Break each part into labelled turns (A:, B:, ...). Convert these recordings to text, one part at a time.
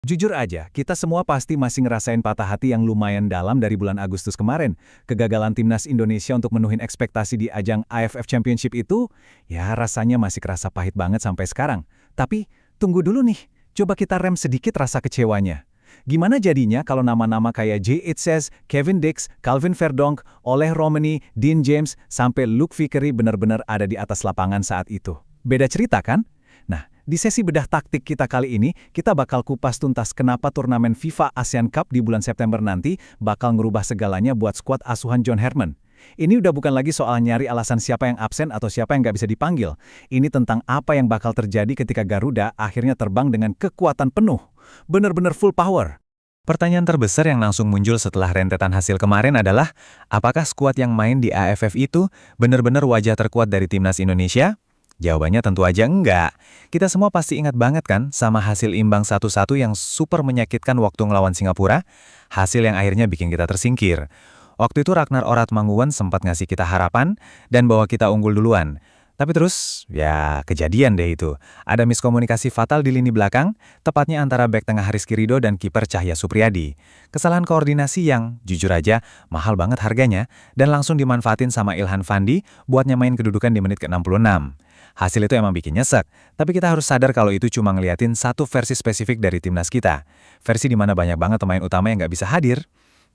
A: Jujur aja, kita semua pasti masih ngerasain patah hati yang lumayan dalam dari bulan Agustus kemarin. Kegagalan timnas Indonesia untuk menuhin ekspektasi di ajang AFF Championship itu, ya rasanya masih kerasa pahit banget sampai sekarang. Tapi, tunggu dulu nih, coba kita rem sedikit rasa kecewanya. Gimana jadinya kalau nama-nama kayak Jay Itzes, Kevin Dix, Calvin Verdonk, Oleh Romani, Dean James, sampai Luke Vickery benar-benar ada di atas lapangan saat itu? Beda cerita kan? Nah, di sesi bedah taktik kita kali ini, kita bakal kupas tuntas kenapa turnamen FIFA ASEAN Cup di bulan September nanti bakal ngerubah segalanya buat skuad asuhan John Herman. Ini udah bukan lagi soal nyari alasan siapa yang absen atau siapa yang nggak bisa dipanggil. Ini tentang apa yang bakal terjadi ketika Garuda akhirnya terbang dengan kekuatan penuh. Bener-bener full power. Pertanyaan terbesar yang langsung muncul setelah rentetan hasil kemarin adalah, apakah skuad yang main di AFF itu benar-benar wajah terkuat dari timnas Indonesia? Jawabannya tentu aja enggak. Kita semua pasti ingat banget kan sama hasil imbang 1-1 yang super menyakitkan waktu ngelawan Singapura? Hasil yang akhirnya bikin kita tersingkir. Waktu itu Ragnar Oratmanguwan sempat ngasih kita harapan dan bawa kita unggul duluan. Tapi terus, ya kejadian deh itu. Ada miskomunikasi fatal di lini belakang, tepatnya antara bek tengah Rizky Ridho dan kiper Cahya Supriyadi. Kesalahan koordinasi yang, jujur aja, mahal banget harganya, dan langsung dimanfaatin sama Ilhan Fandi buat nyamain kedudukan di menit ke-66. Hasil itu emang bikin nyesek, tapi kita harus sadar kalau itu cuma ngeliatin satu versi spesifik dari timnas kita. Versi di mana banyak banget pemain utama yang nggak bisa hadir.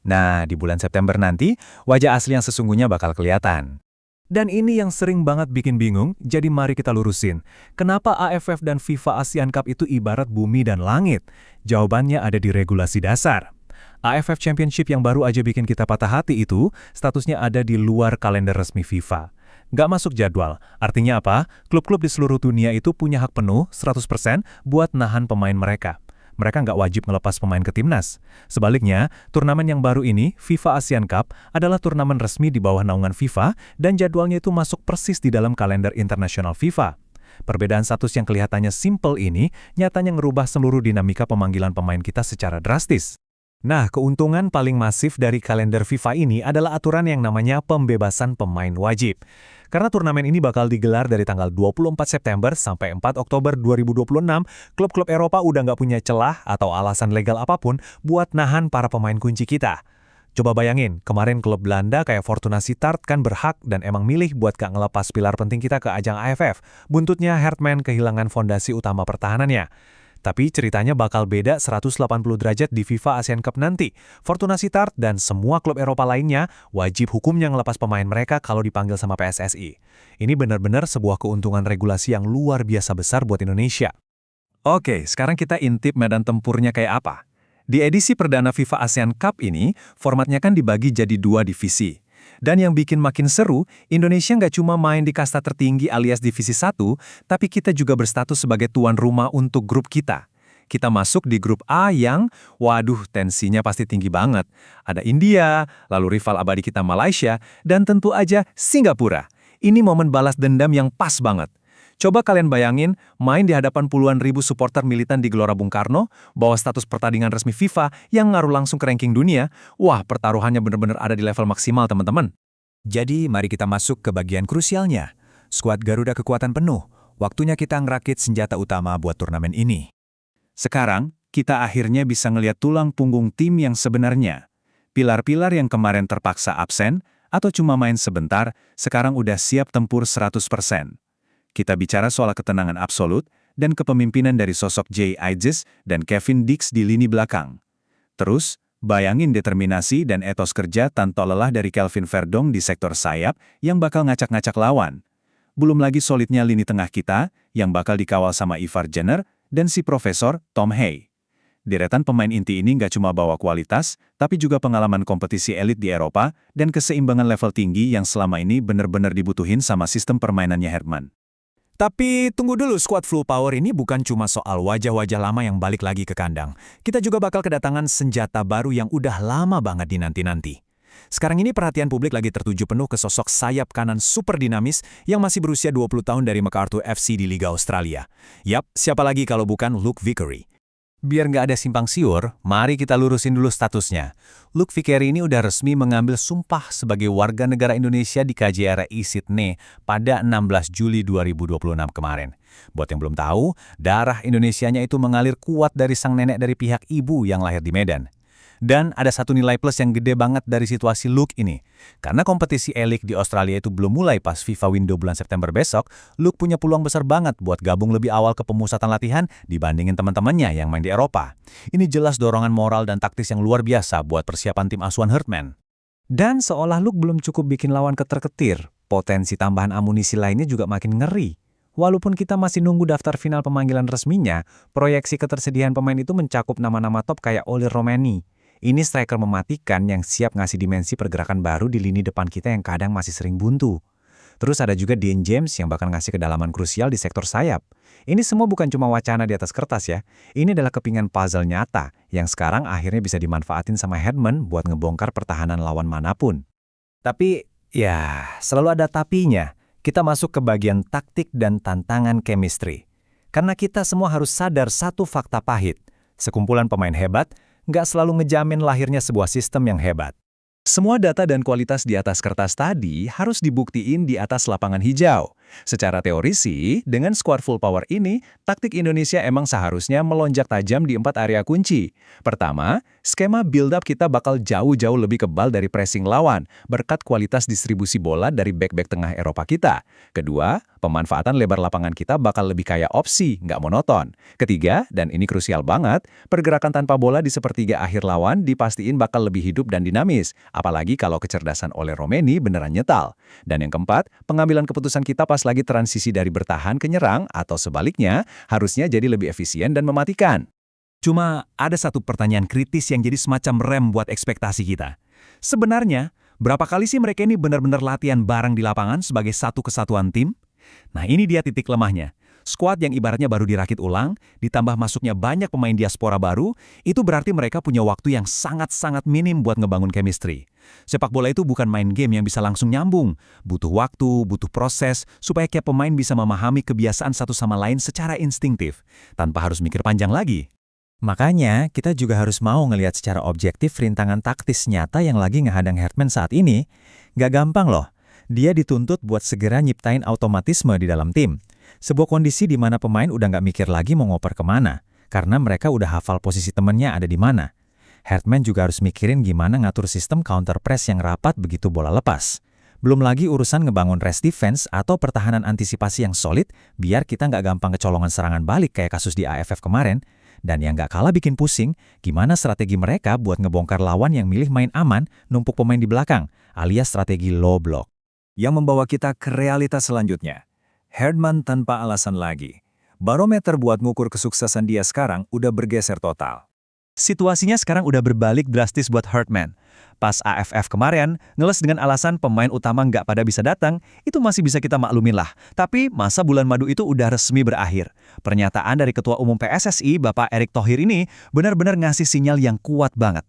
A: Nah, di bulan September nanti, wajah asli yang sesungguhnya bakal kelihatan. Dan ini yang sering banget bikin bingung, jadi mari kita lurusin. Kenapa AFF dan FIFA ASEAN Cup itu ibarat bumi dan langit? Jawabannya ada di regulasi dasar. AFF Championship yang baru aja bikin kita patah hati itu, statusnya ada di luar kalender resmi FIFA. Nggak masuk jadwal. Artinya apa? Klub-klub di seluruh dunia itu punya hak penuh, 100%, buat nahan pemain mereka. Mereka nggak wajib ngelepas pemain ke timnas. Sebaliknya, turnamen yang baru ini, FIFA ASEAN Cup, adalah turnamen resmi di bawah naungan FIFA dan jadwalnya itu masuk persis di dalam kalender internasional FIFA. Perbedaan status yang kelihatannya simple ini nyatanya ngerubah seluruh dinamika pemanggilan pemain kita secara drastis. Nah, keuntungan paling masif dari kalender FIFA ini adalah aturan yang namanya pembebasan pemain wajib. Karena turnamen ini bakal digelar dari tanggal 24 September sampai 4 Oktober 2026, klub-klub Eropa udah nggak punya celah atau alasan legal apapun buat nahan para pemain kunci kita. Coba bayangin, kemarin klub Belanda kayak Fortuna Sittard kan berhak dan emang milih buat gak ngelepas pilar penting kita ke ajang AFF. Buntutnya Herman kehilangan fondasi utama pertahanannya. Tapi ceritanya bakal beda 180 derajat di FIFA ASEAN Cup nanti. Fortuna Sittard dan semua klub Eropa lainnya wajib hukumnya ngelepas pemain mereka kalau dipanggil sama PSSI. Ini benar-benar sebuah keuntungan regulasi yang luar biasa besar buat Indonesia. Oke, sekarang kita intip medan tempurnya kayak apa. Di edisi perdana FIFA ASEAN Cup ini, formatnya kan dibagi jadi 2 divisi. Dan yang bikin makin seru, Indonesia nggak cuma main di kasta tertinggi alias divisi 1, tapi kita juga berstatus sebagai tuan rumah untuk grup kita. Kita masuk di grup A yang, waduh, tensinya pasti tinggi banget. Ada India, lalu rival abadi kita Malaysia, dan tentu aja Singapura. Ini momen balas dendam yang pas banget. Coba kalian bayangin, main di hadapan puluhan ribu supporter militan di Gelora Bung Karno, bawa status pertandingan resmi FIFA yang ngaruh langsung ke ranking dunia. Wah, pertaruhannya benar-benar ada di level maksimal, teman-teman. Jadi, mari kita masuk ke bagian krusialnya. Skuad Garuda kekuatan penuh. Waktunya kita ngerakit senjata utama buat turnamen ini. Sekarang, kita akhirnya bisa ngeliat tulang punggung tim yang sebenarnya. Pilar-pilar yang kemarin terpaksa absen, atau cuma main sebentar, sekarang udah siap tempur 100%. Kita bicara soal ketenangan absolut dan kepemimpinan dari sosok Jay Itzes dan Kevin Dix di lini belakang. Terus, bayangin determinasi dan etos kerja tanpa lelah dari Calvin Verdonk di sektor sayap yang bakal ngacak-ngacak lawan. Belum lagi solidnya lini tengah kita yang bakal dikawal sama Ivar Jenner dan si Profesor Tom Hay. Deretan pemain inti ini nggak cuma bawa kualitas, tapi juga pengalaman kompetisi elit di Eropa dan keseimbangan level tinggi yang selama ini benar-benar dibutuhin sama sistem permainannya Herman. Tapi tunggu dulu, skuad full power ini bukan cuma soal wajah-wajah lama yang balik lagi ke kandang. Kita juga bakal kedatangan senjata baru yang udah lama banget dinanti-nanti. Sekarang ini perhatian publik lagi tertuju penuh ke sosok sayap kanan super dinamis yang masih berusia 20 tahun dari MacArthur FC di Liga Australia. Yap, siapa lagi kalau bukan Luke Vickery. Biar nggak ada simpang siur, mari kita lurusin dulu statusnya. Luke Vickery ini udah resmi mengambil sumpah sebagai warga negara Indonesia di KJRI Sydney pada 16 Juli 2026 kemarin. Buat yang belum tahu, darah Indonesianya itu mengalir kuat dari sang nenek dari pihak ibu yang lahir di Medan. Dan ada satu nilai plus yang gede banget dari situasi Luke ini. Karena kompetisi E-League di Australia itu belum mulai pas FIFA Window bulan September besok, Luke punya peluang besar banget buat gabung lebih awal ke pemusatan latihan dibandingin teman-temannya yang main di Eropa. Ini jelas dorongan moral dan taktis yang luar biasa buat persiapan tim asuhan Herdman. Dan seolah Luke belum cukup bikin lawan keter-ketir, potensi tambahan amunisi lainnya juga makin ngeri. Walaupun kita masih nunggu daftar final pemanggilan resminya, proyeksi ketersediaan pemain itu mencakup nama-nama top kayak Oli Romani. Ini striker mematikan yang siap ngasih dimensi pergerakan baru di lini depan kita yang kadang masih sering buntu. Terus ada juga Dean James yang bakal ngasih kedalaman krusial di sektor sayap. Ini semua bukan cuma wacana di atas kertas ya. Ini adalah kepingan puzzle nyata yang sekarang akhirnya bisa dimanfaatin sama Herdman buat ngebongkar pertahanan lawan manapun. Tapi, ya selalu ada tapinya. Kita masuk ke bagian taktik dan tantangan chemistry. Karena kita semua harus sadar satu fakta pahit. Sekumpulan pemain hebat nggak selalu ngejamin lahirnya sebuah sistem yang hebat. Semua data dan kualitas di atas kertas tadi harus dibuktiin di atas lapangan hijau. Secara teori sih, dengan skuad full power ini, taktik Indonesia emang seharusnya melonjak tajam di 4 area kunci. Pertama, skema build-up kita bakal jauh-jauh lebih kebal dari pressing lawan, berkat kualitas distribusi bola dari back-back tengah Eropa kita. Kedua, pemanfaatan lebar lapangan kita bakal lebih kaya opsi, nggak monoton. Ketiga, dan ini krusial banget, pergerakan tanpa bola di sepertiga akhir lawan dipastiin bakal lebih hidup dan dinamis. Apalagi kalau kecerdasan Oli Romani beneran nyetal. Dan yang keempat, pengambilan keputusan kita pas lagi transisi dari bertahan ke nyerang atau sebaliknya harusnya jadi lebih efisien dan mematikan. Cuma ada satu pertanyaan kritis yang jadi semacam rem buat ekspektasi kita. Sebenarnya, berapa kali sih mereka ini benar-benar latihan bareng di lapangan sebagai satu kesatuan tim? Nah ini dia titik lemahnya. Skuad yang ibaratnya baru dirakit ulang, ditambah masuknya banyak pemain diaspora baru, itu berarti mereka punya waktu yang sangat-sangat minim buat ngebangun chemistry. Sepak bola itu bukan main game yang bisa langsung nyambung. Butuh waktu, butuh proses, supaya tiap pemain bisa memahami kebiasaan satu sama lain secara instingtif, tanpa harus mikir panjang lagi. Makanya, kita juga harus mau ngelihat secara objektif rintangan taktis nyata yang lagi ngehadang Herdman saat ini. Gak gampang loh. Dia dituntut buat segera nyiptain automatisme di dalam tim. Sebuah kondisi di mana pemain udah nggak mikir lagi mau ngoper kemana, karena mereka udah hafal posisi temennya ada di mana. Herdman juga harus mikirin gimana ngatur sistem counter press yang rapat begitu bola lepas. Belum lagi urusan ngebangun rest defense atau pertahanan antisipasi yang solid, biar kita nggak gampang kecolongan serangan balik kayak kasus di AFF kemarin. Dan yang nggak kalah bikin pusing, gimana strategi mereka buat ngebongkar lawan yang milih main aman, numpuk pemain di belakang, alias strategi low block. Yang membawa kita ke realitas selanjutnya. Herdman tanpa alasan lagi. Barometer buat ngukur kesuksesan dia sekarang udah bergeser total. Situasinya sekarang udah berbalik drastis buat Herdman. Pas AFF kemarin, ngeles dengan alasan pemain utama nggak pada bisa datang, itu masih bisa kita maklumin lah. Tapi masa bulan madu itu udah resmi berakhir. Pernyataan dari Ketua Umum PSSI, Bapak Erick Thohir ini benar-benar ngasih sinyal yang kuat banget.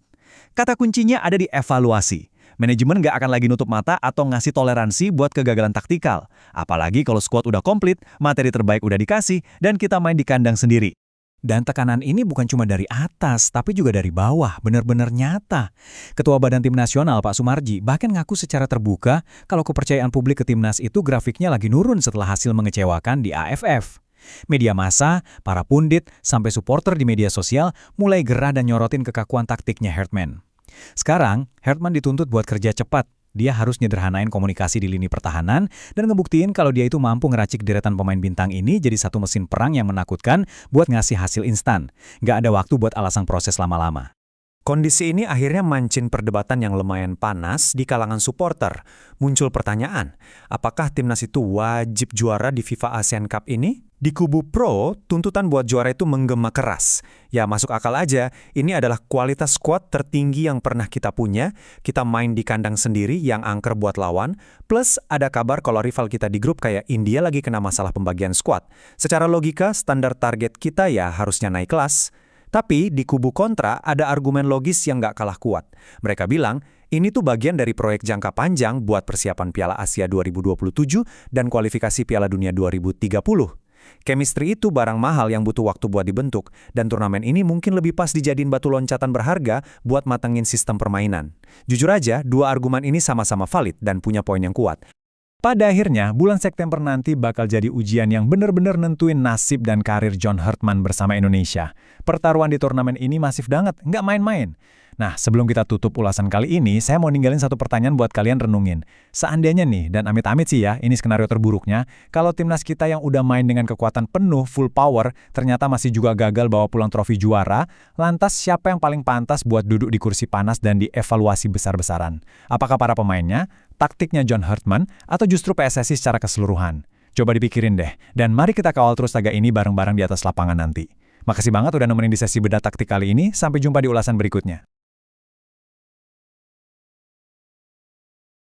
A: Kata kuncinya ada di evaluasi. Manajemen nggak akan lagi nutup mata atau ngasih toleransi buat kegagalan taktikal. Apalagi kalau skuad udah komplit, materi terbaik udah dikasih, dan kita main di kandang sendiri. Dan tekanan ini bukan cuma dari atas, tapi juga dari bawah, benar-benar nyata. Ketua Badan Tim Nasional Pak Sumarji bahkan ngaku secara terbuka kalau kepercayaan publik ke timnas itu grafiknya lagi nurun setelah hasil mengecewakan di AFF. Media massa, para pundit, sampai supporter di media sosial mulai gerah dan nyorotin kekakuan taktiknya Herdman. Sekarang, Herdman dituntut buat kerja cepat. Dia harus nyederhanain komunikasi di lini pertahanan dan ngebuktiin kalau dia itu mampu ngeracik deretan pemain bintang ini jadi satu mesin perang yang menakutkan buat ngasih hasil instan. Nggak ada waktu buat alasan proses lama-lama. Kondisi ini akhirnya mancin perdebatan yang lumayan panas di kalangan supporter. Muncul pertanyaan, apakah timnas itu wajib juara di FIFA ASEAN Cup ini? Di kubu pro, tuntutan buat juara itu menggema keras. Ya masuk akal aja, ini adalah kualitas skuad tertinggi yang pernah kita punya. Kita main di kandang sendiri yang angker buat lawan. Plus ada kabar kalau rival kita di grup kayak India lagi kena masalah pembagian skuad. Secara logika, standar target kita ya harusnya naik kelas. Tapi di kubu kontra ada argumen logis yang nggak kalah kuat. Mereka bilang, ini tuh bagian dari proyek jangka panjang buat persiapan Piala Asia 2027 dan kualifikasi Piala Dunia 2030.
B: Chemistry itu barang mahal yang butuh waktu buat dibentuk, dan turnamen ini mungkin lebih pas dijadiin batu loncatan berharga buat matengin sistem permainan. Jujur aja, dua argumen ini sama-sama valid dan punya poin yang kuat.
A: Pada akhirnya, bulan September nanti bakal jadi ujian yang benar-benar nentuin nasib dan karir John Hurtman bersama Indonesia. Pertaruhan di turnamen ini masif banget, nggak main-main. Nah, sebelum kita tutup ulasan kali ini, saya mau ninggalin satu pertanyaan buat kalian renungin. Seandainya nih, dan amit-amit sih ya, ini skenario terburuknya, kalau timnas kita yang udah main dengan kekuatan penuh, full power, ternyata masih juga gagal bawa pulang trofi juara, lantas siapa yang paling pantas buat duduk di kursi panas dan dievaluasi besar-besaran? Apakah para pemainnya, taktiknya John Hurtman, atau justru PSSI secara keseluruhan? Coba dipikirin deh, dan mari kita kawal terus laga ini bareng-bareng di atas lapangan nanti. Makasih banget udah nemenin di sesi bedah taktik kali ini, sampai jumpa di ulasan berikutnya.